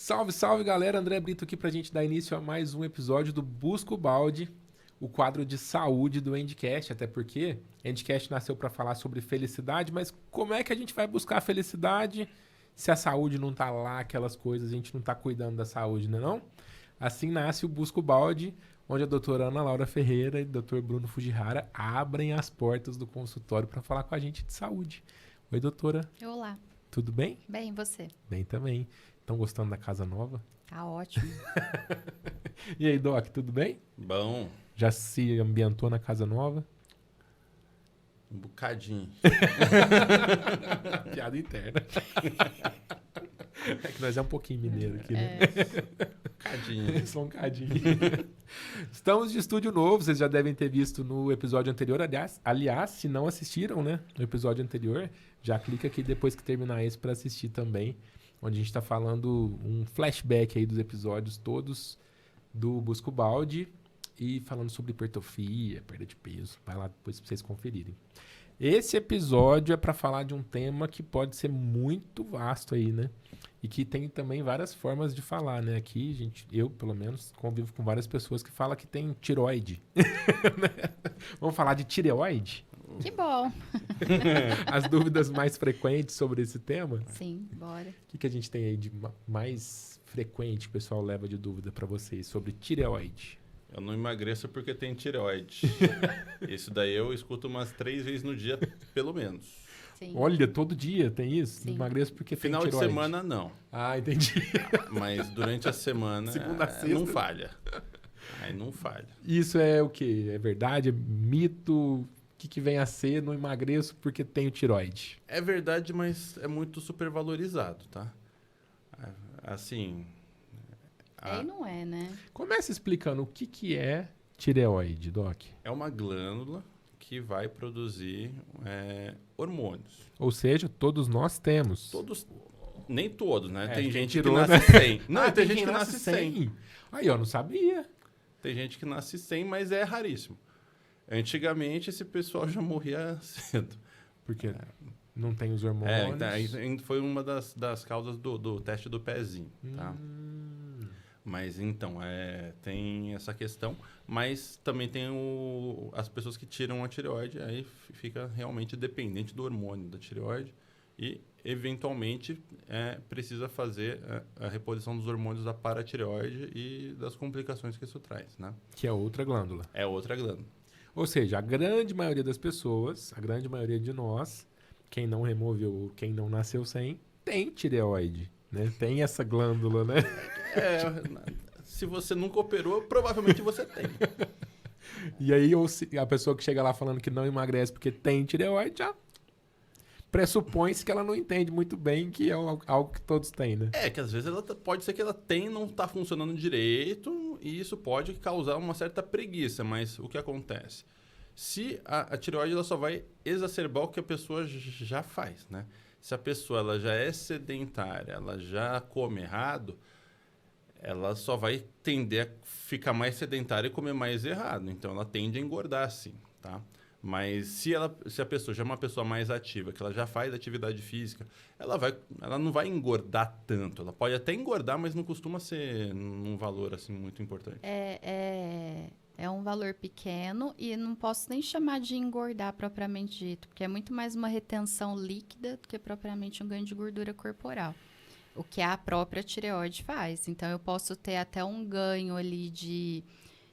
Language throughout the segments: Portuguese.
Salve, salve, galera. André Brito aqui pra gente dar início a mais um episódio do Busca o Balde, o quadro de saúde do Endcast, até porque Endcast nasceu pra falar sobre felicidade, mas como é que a gente vai buscar a felicidade se a saúde não tá lá, aquelas coisas, a gente não tá cuidando da saúde, né não? Assim nasce o Busca o Balde, onde a doutora Ana Laura Ferreira e o doutor Bruno Fujihara abrem as portas do consultório para falar com a gente de saúde. Oi, doutora. Olá. Tudo bem? Bem, e você? Bem também. Estão gostando da casa nova? Tá ótimo. E aí, Doc, tudo bem? Bom, Já se ambientou na casa nova? um bocadinho. Piada interna. É que nós é um pouquinho mineiro aqui, né? Bocadinho. Só um cadinho. Estamos de estúdio novo, vocês já devem ter visto no episódio anterior. Aliás, se não assistiram, né? No episódio anterior, já clica aqui depois que terminar esse para assistir também. Onde a gente está falando um flashback aí dos episódios todos do Busca o Balde e falando sobre hipertrofia, perda de peso. Vai lá depois para vocês conferirem. Esse episódio é para falar de um tema que pode ser muito vasto aí, né? E que tem também várias formas de falar, né? Aqui, eu, pelo menos, convivo com várias pessoas que falam que tem tireoide. Vamos falar de tireoide? Que bom. As dúvidas mais frequentes sobre esse tema? Sim, bora. O que a gente tem aí de mais frequente que o pessoal leva de dúvida para vocês sobre tireoide? Eu não emagreço porque tenho tireoide. Isso daí eu escuto umas 3 vezes no dia, pelo menos. Sim. Olha, todo dia tem isso? Sim. Emagreço porque Final tem de tireoide. semana, não. Ah, entendi. Mas durante a semana, Segunda a sexta. não falha. Aí não falha. Isso é o quê? É verdade? É mito? O que vem a ser? Não emagreço porque tenho tireoide. É verdade, mas é muito supervalorizado, tá? Assim... Aí não é, né? Começa explicando o que é tireoide, Doc. É uma glândula que vai produzir hormônios. Ou seja, todos nós temos. Nem todos, né? Tem quem gente tirou, que nasce sem. Não, tem gente quem que nasce sem. Aí, eu não sabia. Tem gente que nasce sem, mas é raríssimo. Antigamente, esse pessoal já morria cedo. Porque não tem os hormônios. Foi uma das causas do teste do pezinho, tá? Mas então, tem essa questão, mas também tem as pessoas que tiram a tireoide, aí fica realmente dependente do hormônio da tireoide e, eventualmente, precisa fazer a reposição dos hormônios da paratireoide e das complicações que isso traz, né? Que é outra glândula. É outra glândula. Ou seja, a grande maioria das pessoas, a grande maioria de nós, quem não removeu, quem não nasceu sem, tem tireoide, né? Tem essa glândula, né? Se você nunca operou, provavelmente você tem. E aí, a pessoa que chega lá falando que não emagrece porque tem tireoide, já pressupõe-se que ela não entende muito bem que é algo que todos têm, né? Que às vezes pode ser que ela tem, não está funcionando direito, e isso pode causar uma certa preguiça, mas o que acontece? Se a tireoide ela só vai exacerbar o que a pessoa já faz, né? Se a pessoa ela já é sedentária, ela já come errado, ela só vai tender a ficar mais sedentária e comer mais errado. Então, ela tende a engordar, sim, tá? Mas se a pessoa já é uma pessoa mais ativa, que ela já faz atividade física, ela não vai engordar tanto. Ela pode até engordar, mas não costuma ser um valor assim muito importante. É um valor pequeno e não posso nem chamar de engordar propriamente dito, porque é muito mais uma retenção líquida do que propriamente um ganho de gordura corporal. O que a própria tireoide faz. Então, eu posso ter até um ganho ali de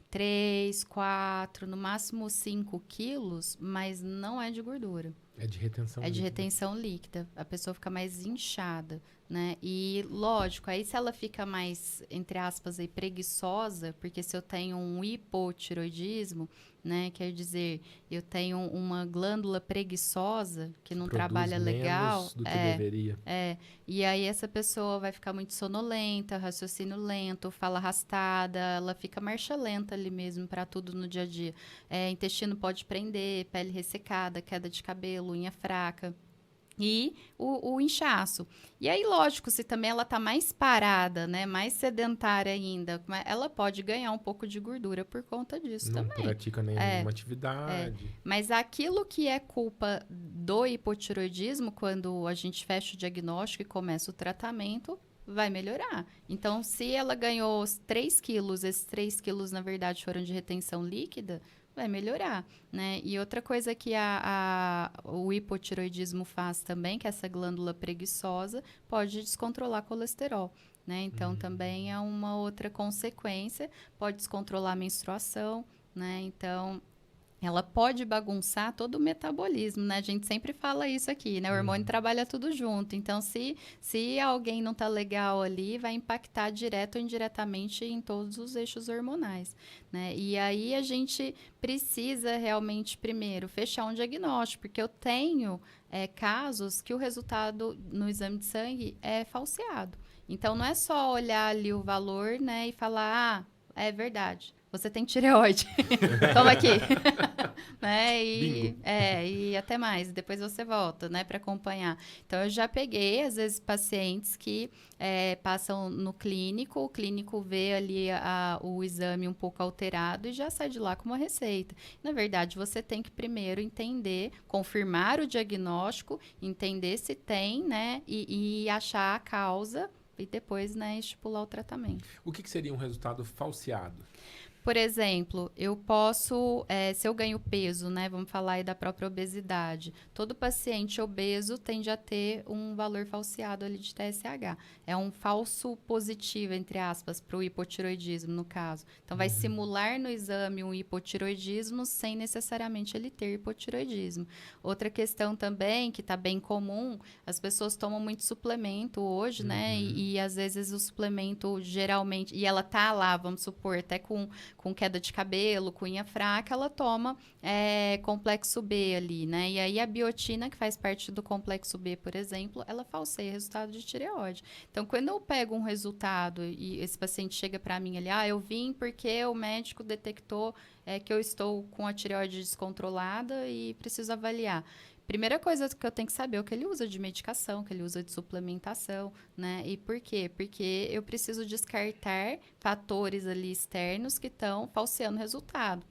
3, 4, no máximo 5 quilos, mas não é de gordura. É de retenção líquida. É de retenção líquida. A pessoa fica mais inchada, né? E, lógico, aí se ela fica mais, entre aspas, aí, preguiçosa, porque se eu tenho um hipotiroidismo, né? Quer dizer, eu tenho uma glândula preguiçosa que não trabalha legal. Menos do que deveria. E aí essa pessoa vai ficar muito sonolenta, raciocínio lento, fala arrastada, ela fica marcha lenta ali mesmo para tudo no dia a dia. Intestino pode prender, pele ressecada, queda de cabelo, unha fraca. E o inchaço. E aí, lógico, se também ela tá mais parada, né, mais sedentária ainda, ela pode ganhar um pouco de gordura por conta disso também. Não pratica nenhuma atividade. Mas aquilo que é culpa do hipotiroidismo, quando a gente fecha o diagnóstico e começa o tratamento, vai melhorar. Então, se ela ganhou 3 quilos, esses 3 quilos, na verdade, foram de retenção líquida, vai melhorar, né? E outra coisa que o hipotireoidismo faz também, que essa glândula preguiçosa, pode descontrolar colesterol, né? Então, também é uma outra consequência, pode descontrolar a menstruação, né? Então, ela pode bagunçar todo o metabolismo, né? A gente sempre fala isso aqui, né? O hormônio trabalha tudo junto. Então, se alguém não tá legal ali, vai impactar direto ou indiretamente em todos os eixos hormonais, né? E aí, a gente precisa realmente, primeiro, fechar um diagnóstico, porque eu tenho casos que o resultado no exame de sangue é falseado. Então, não é só olhar ali o valor, né? E falar, é verdade. Você tem tireoide. Toma aqui. Né? E até mais. Depois você volta, né? Para acompanhar. Então, eu já peguei, às vezes, pacientes que passam no clínico. O clínico vê ali o exame um pouco alterado e já sai de lá com uma receita. Na verdade, você tem que primeiro entender, confirmar o diagnóstico, entender se tem, né? E achar a causa e depois, né, estipular o tratamento. O que seria um resultado falseado? Por exemplo, eu posso, se eu ganho peso, né? Vamos falar aí da própria obesidade. Todo paciente obeso tende a ter um valor falseado ali de TSH. É um falso positivo, entre aspas, para o hipotireoidismo, no caso. Então, vai simular no exame um hipotireoidismo sem necessariamente ele ter hipotireoidismo. Outra questão também, que está bem comum, as pessoas tomam muito suplemento hoje, né? E às vezes o suplemento geralmente... E ela tá lá, vamos supor, até com queda de cabelo, com unha fraca, ela toma complexo B ali, né? E aí a biotina, que faz parte do complexo B, por exemplo, ela falseia resultado de tireoide. Então, quando eu pego um resultado e esse paciente chega para mim ali, eu vim porque o médico detectou que eu estou com a tireoide descontrolada e preciso avaliar. Primeira coisa que eu tenho que saber é o que ele usa de medicação, o que ele usa de suplementação, né? E por quê? Porque eu preciso descartar fatores ali externos que estão falseando o resultado.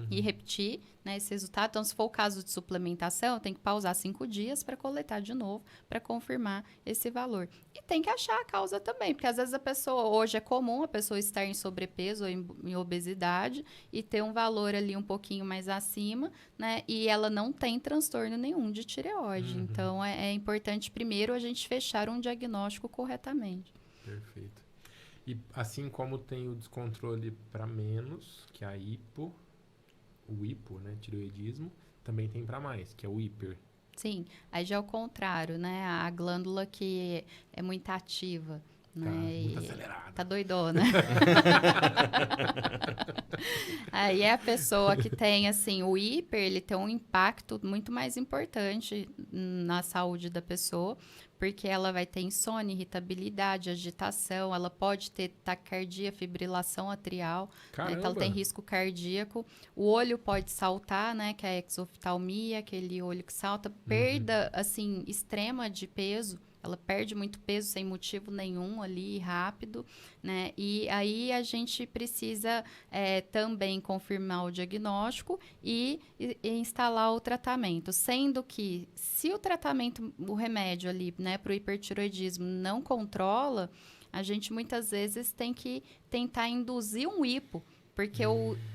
E repetir, né, esse resultado. Então, se for o caso de suplementação, tem que pausar 5 dias para coletar de novo, para confirmar esse valor. E tem que achar a causa também, porque às vezes a pessoa, hoje é comum a pessoa estar em sobrepeso ou em obesidade e ter um valor ali um pouquinho mais acima, né, e ela não tem transtorno nenhum de tireoide. Então, é importante primeiro a gente fechar um diagnóstico corretamente. Perfeito. E assim como tem o descontrole para menos, que é a o hipo, né, tireoidismo, também tem para mais, que é o hiper. Sim, aí já é o contrário, né? A glândula que é muito ativa, né? Muito acelerada. Tá doidona. Aí é a pessoa que tem, assim, o hiper, ele tem um impacto muito mais importante na saúde da pessoa, porque ela vai ter insônia, irritabilidade, agitação, ela pode ter taquicardia, fibrilação atrial, né? Então ela tem risco cardíaco. O olho pode saltar, né? Que é a exoftalmia, aquele olho que salta. Perda, assim, extrema de peso. Ela perde muito peso sem motivo nenhum ali, rápido, né? E aí a gente precisa também confirmar o diagnóstico e instalar o tratamento. Sendo que, se o tratamento, o remédio ali, né, para o hipertireoidismo não controla, a gente muitas vezes tem que tentar induzir um hipo. Porque,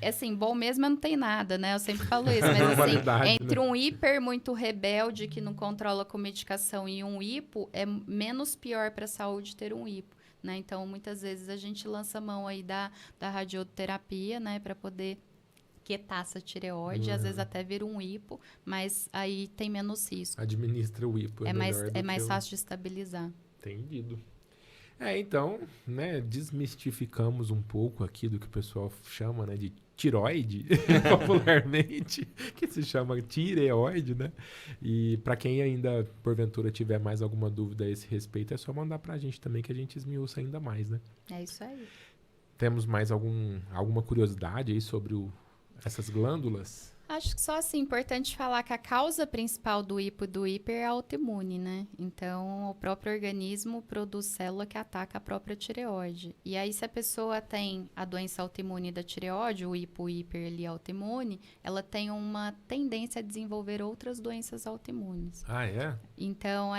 assim, bom mesmo não tem nada, né? Eu sempre falo isso. Mas, assim, entre um hiper muito rebelde que não controla com medicação e um hipo, é menos pior para a saúde ter um hipo, né? Então, muitas vezes a gente lança a mão aí da radioterapia, né? Para poder quietar essa tireoide. Às vezes até vira um hipo, mas aí tem menos risco. Administra o hipo. É mais fácil de estabilizar. Entendido. Então, né, desmistificamos um pouco aqui do que o pessoal chama, né, de tireoide, popularmente, que se chama tireoide, né? E para quem ainda, porventura, tiver mais alguma dúvida a esse respeito, é só mandar pra gente também, que a gente esmiuça ainda mais, né? É isso aí. Temos mais alguma curiosidade aí sobre essas glândulas? Acho que só assim, importante falar que a causa principal do hipo e do hiper é autoimune, né? Então, o próprio organismo produz célula que ataca a própria tireoide. E aí, se a pessoa tem a doença autoimune da tireoide, o hipo, hiper ali autoimune, ela tem uma tendência a desenvolver outras doenças autoimunes. Ah, é? Então,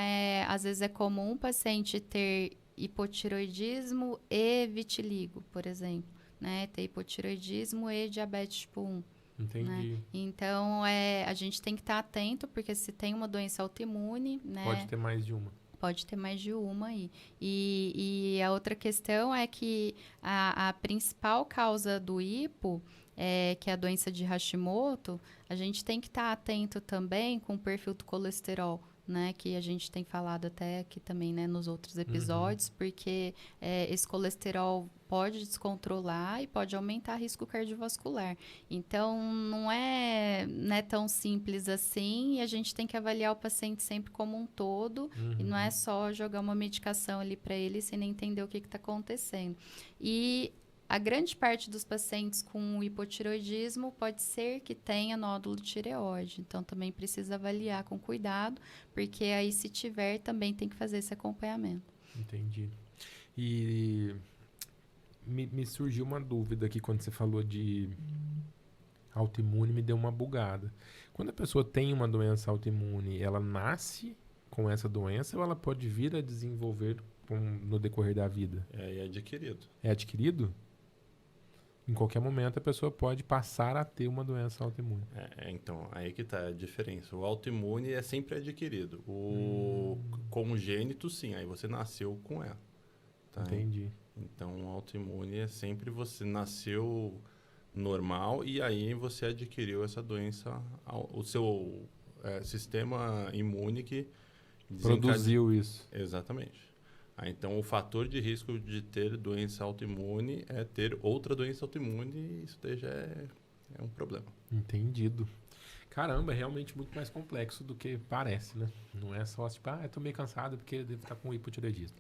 às vezes é comum o paciente ter hipotireoidismo e vitiligo, por exemplo, né? Ter hipotireoidismo e diabetes tipo 1. Entendi. Né? Então, a gente tem que estar atento, porque se tem uma doença autoimune, né? Pode ter mais de uma. Pode ter mais de uma aí. E a outra questão é que a principal causa do hipo, que é a doença de Hashimoto, a gente tem que estar atento também com o perfil do colesterol, né? Que a gente tem falado até aqui também, né? Nos outros episódios, porque esse colesterol pode descontrolar e pode aumentar risco cardiovascular. Então, não é tão simples assim, e a gente tem que avaliar o paciente sempre como um todo, e não é só jogar uma medicação ali para ele sem nem entender o que está acontecendo. E a grande parte dos pacientes com hipotireoidismo pode ser que tenha nódulo de tireoide. Então, também precisa avaliar com cuidado, porque aí, se tiver, também tem que fazer esse acompanhamento. Entendi. E me surgiu uma dúvida aqui quando você falou de autoimune, me deu uma bugada. Quando a pessoa tem uma doença autoimune, ela nasce com essa doença ou ela pode vir a desenvolver no decorrer da vida? É adquirido. É adquirido? Em qualquer momento a pessoa pode passar a ter uma doença autoimune. Então, aí que tá a diferença. O autoimune é sempre adquirido. O congênito, sim, aí você nasceu com ela. Tá? Entendi. Então, o autoimune é sempre você nasceu normal e aí você adquiriu essa doença, o seu sistema imune que Produziu isso. Exatamente. Então, o fator de risco de ter doença autoimune é ter outra doença autoimune e isso daí já é um problema. Entendido. Caramba, é realmente muito mais complexo do que parece, né? Não é só tipo, eu tô meio cansado porque eu devo estar com hipotireoidismo.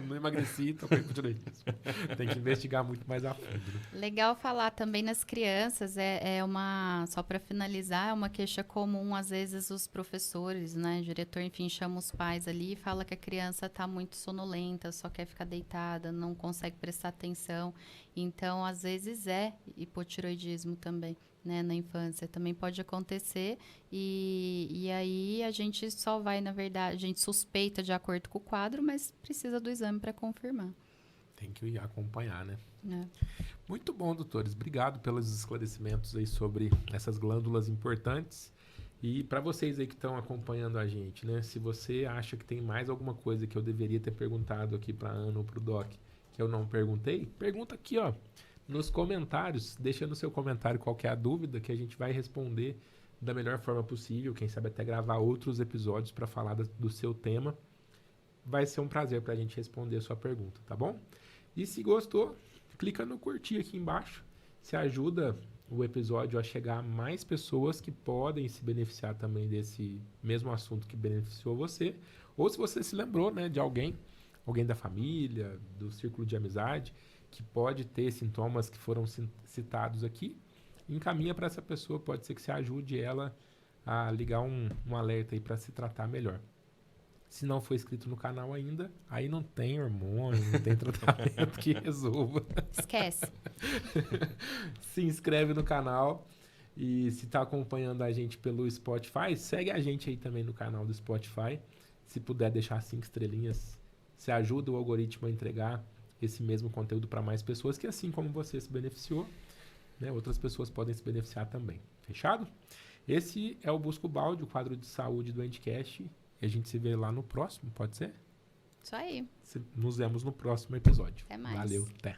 Não emagreci, tô com hipotireoidismo. Tem que investigar muito mais a fundo. Né? Legal falar também nas crianças, só para finalizar, é uma queixa comum, às vezes os professores, né, o diretor, enfim, chama os pais ali e fala que a criança está muito sonolenta, só quer ficar deitada, não consegue prestar atenção. Então, às vezes é hipotireoidismo também. Né, na infância também pode acontecer e aí a gente só vai, na verdade, a gente suspeita de acordo com o quadro, mas precisa do exame para confirmar. Tem que ir acompanhar, né? É. Muito bom, doutores. Obrigado pelos esclarecimentos aí sobre essas glândulas importantes. E para vocês aí que estão acompanhando a gente, né? Se você acha que tem mais alguma coisa que eu deveria ter perguntado aqui para a Ana ou para o Doc que eu não perguntei, pergunta aqui, ó. Nos comentários, deixa no seu comentário qual que é a dúvida que a gente vai responder da melhor forma possível. Quem sabe até gravar outros episódios para falar do seu tema. Vai ser um prazer para a gente responder a sua pergunta, tá bom? E se gostou, clica no curtir aqui embaixo. Se ajuda o episódio a chegar a mais pessoas que podem se beneficiar também desse mesmo assunto que beneficiou você. Ou se você se lembrou, né, de alguém da família, do círculo de amizade, que pode ter sintomas que foram citados aqui, encaminha para essa pessoa, pode ser que você ajude ela a ligar um alerta aí para se tratar melhor. Se não for inscrito no canal ainda, aí não tem hormônio, não tem tratamento que resolva. Esquece. Se inscreve no canal e se está acompanhando a gente pelo Spotify, segue a gente aí também no canal do Spotify. Se puder deixar 5 estrelinhas, você ajuda o algoritmo a entregar esse mesmo conteúdo para mais pessoas, que assim como você se beneficiou, né, outras pessoas podem se beneficiar também. Fechado? Esse é o Busco Balde, o quadro de saúde do Endcast, e a gente se vê lá no próximo, pode ser? Isso aí. Nos vemos no próximo episódio. Até mais. Valeu, até.